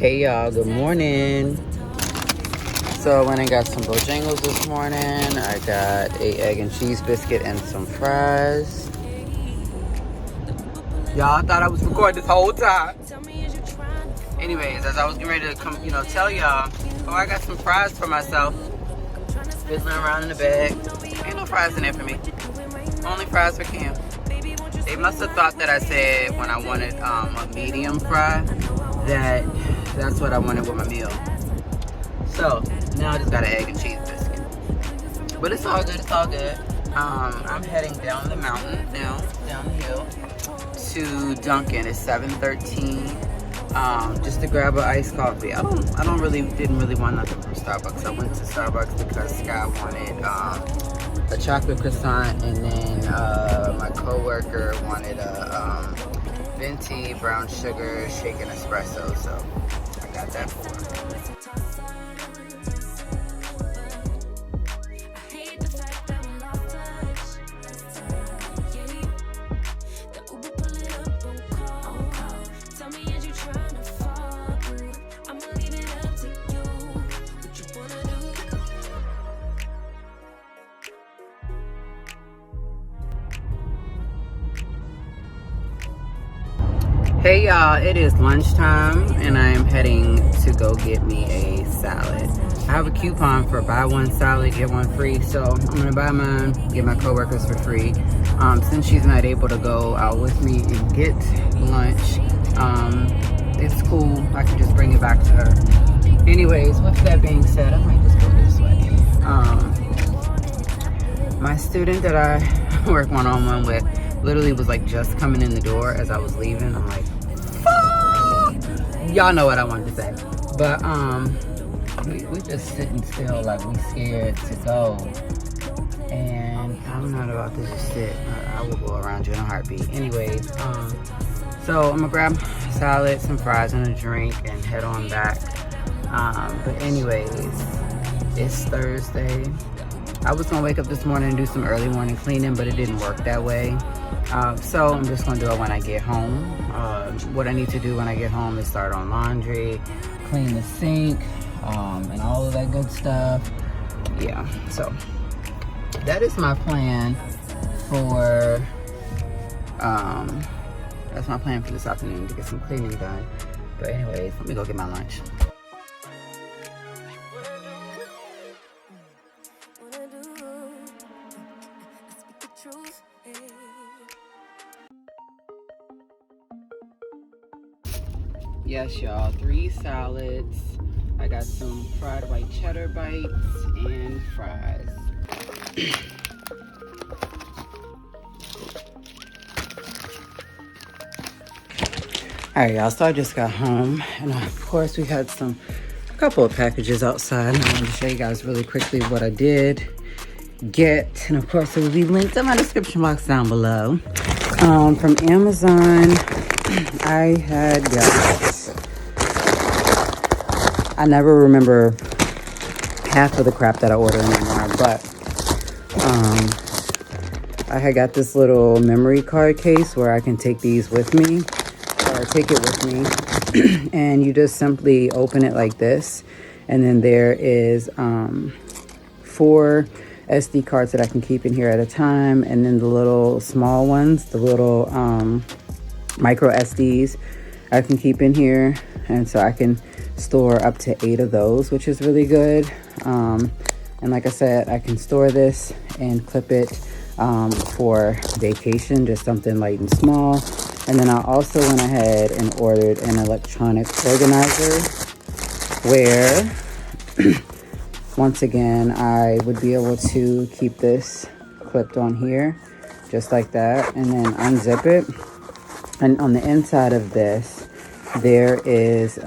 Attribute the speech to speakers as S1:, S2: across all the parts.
S1: Hey y'all, good morning. So I went and got some Bojangles this morning. I got a egg and cheese biscuit and some fries. Y'all thought I was recording this whole time. Anyways, as I was getting ready to come, tell y'all, oh, I got some fries for myself. Fizzling around in the bag. Ain't no fries in there for me. Only fries for Kim. They must have thought that I said when I wanted a medium fry that's what I wanted with my meal. So now I just got an egg and cheese biscuit. But it's all good, it's all good. I'm heading down the mountain now, down the hill to Dunkin'. It's 7:13. Just to grab an iced coffee. I didn't really want nothing from Starbucks. I went to Starbucks because Sky wanted a chocolate croissant, and then my coworker wanted a venti brown sugar shaken espresso, so I got that for her. Hey y'all, it is lunchtime and I am heading to go get me a salad. I have a coupon for buy one salad, get one free, so I'm gonna buy mine, get my coworkers for free. Since she's not able to go out with me and get lunch, it's cool, I can just bring it back to her. Anyways, with that being said, I might just go this way. My student that I work one-on-one with literally was like just coming in the door as I was leaving. I'm like, fuck! Y'all know what I wanted to say. But we just sitting still like we scared to go. And I'm not about to just sit. I will go around you in a heartbeat. Anyways, so I'm gonna grab salad, some fries and a drink and head on back. But anyways, it's Thursday. I was gonna wake up this morning and do some early morning cleaning, but it didn't work that way. So I'm just gonna do it when I get home. What I need to do when I get home is start on laundry, clean the sink, and all of that good stuff. Yeah, so that is my plan for, that's my plan for this afternoon, to get some cleaning done. But anyways, let me go get my lunch. Yes, y'all, 3 salads. I got some fried white cheddar bites and fries. All right, y'all, so I just got home, and of course we had a couple of packages outside. I wanted to show you guys really quickly what I did get, and of course it will be linked in my description box down below. From Amazon, I had got, I never remember half of the crap that I order anymore, but I had got this little memory card case where I can take these with me, or take it with me, and you just simply open it like this, and then there is 4 SD cards that I can keep in here at a time, and then the little small ones, the little micro SDs I can keep in here, and so I can store up to 8 of those, which is really good. And like I said, I can store this and clip it for vacation, just something light and small. And then I also went ahead and ordered an electronic organizer where once again I would be able to keep this clipped on here just like that, and then unzip it. And on the inside of this there is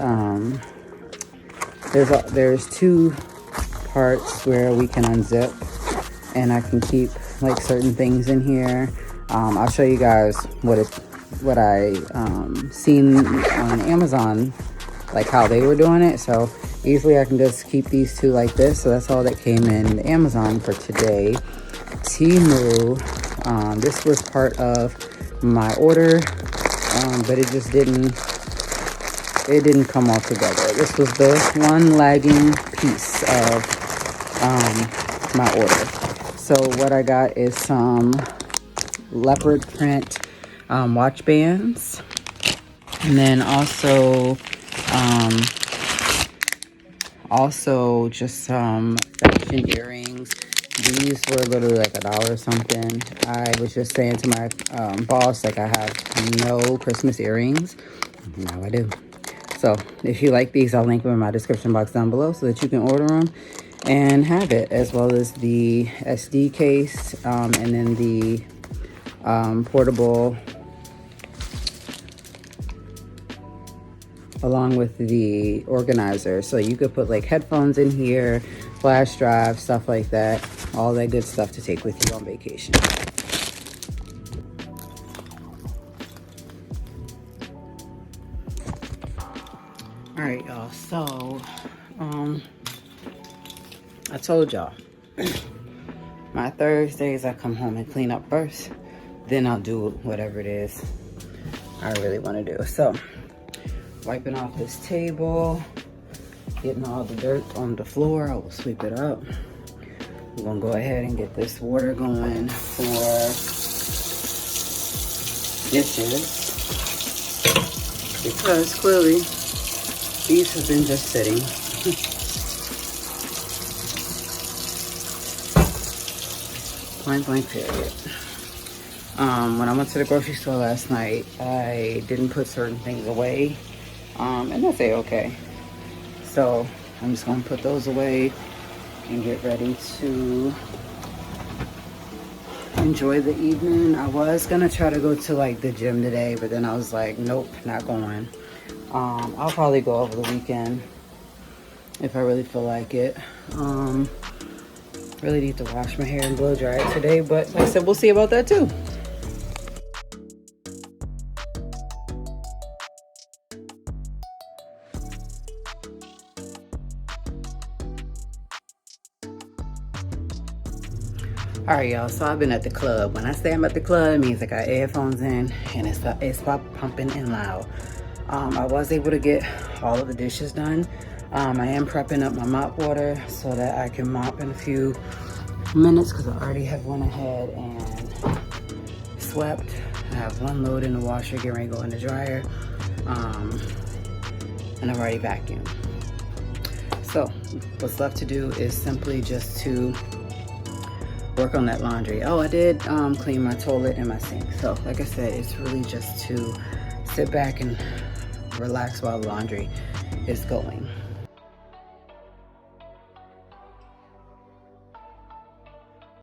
S1: there's 2 parts where we can unzip, and I can keep like certain things in here. I'll show you guys what I seen on Amazon, like how they were doing it. So easily I can just keep these 2 like this. So that's all that came in Amazon for today. Temu, this was part of my order, but it just didn't it didn't come all together. This was the one lagging piece of my order. So what I got is some leopard print watch bands, and then also just some fashion earrings. These were literally like $1 or something. I was just saying to my boss, like, I have no Christmas earrings. Now I do. So if you like these, I'll link them in my description box down below so that you can order them and have it, as well as the SD case, and then the portable, along with the organizer. So you could put like headphones in here, flash drive, stuff like that. All that good stuff to take with you on vacation. All right, y'all. So, I told y'all, my Thursdays I come home and clean up first. Then I'll do whatever it is I really want to do. So, wiping off this table, getting all the dirt on the floor. I will sweep it up. We're gonna go ahead and get this water going for dishes, because clearly these have been just sitting. Point blank period. When I went to the grocery store last night, I didn't put certain things away, and that's okay. So I'm just gonna put those away and get ready to enjoy the evening. I was gonna try to go to like the gym today, but then I was like, nope, not going. I'll probably go over the weekend if I really feel like it. Really need to wash my hair and blow dry it today, but like I said, we'll see about that too. All right, y'all, so I've been at the club. When I say I'm at the club, it means I got earphones in and it's pumping and loud. I was able to get all of the dishes done. I am prepping up my mop water so that I can mop in a few minutes, because I already have went ahead and swept. I have one load in the washer, getting ready to go in the dryer, and I've already vacuumed. So what's left to do is simply just to work on that laundry. Oh, I did clean my toilet and my sink. So like I said, it's really just to sit back and relax while the laundry is going.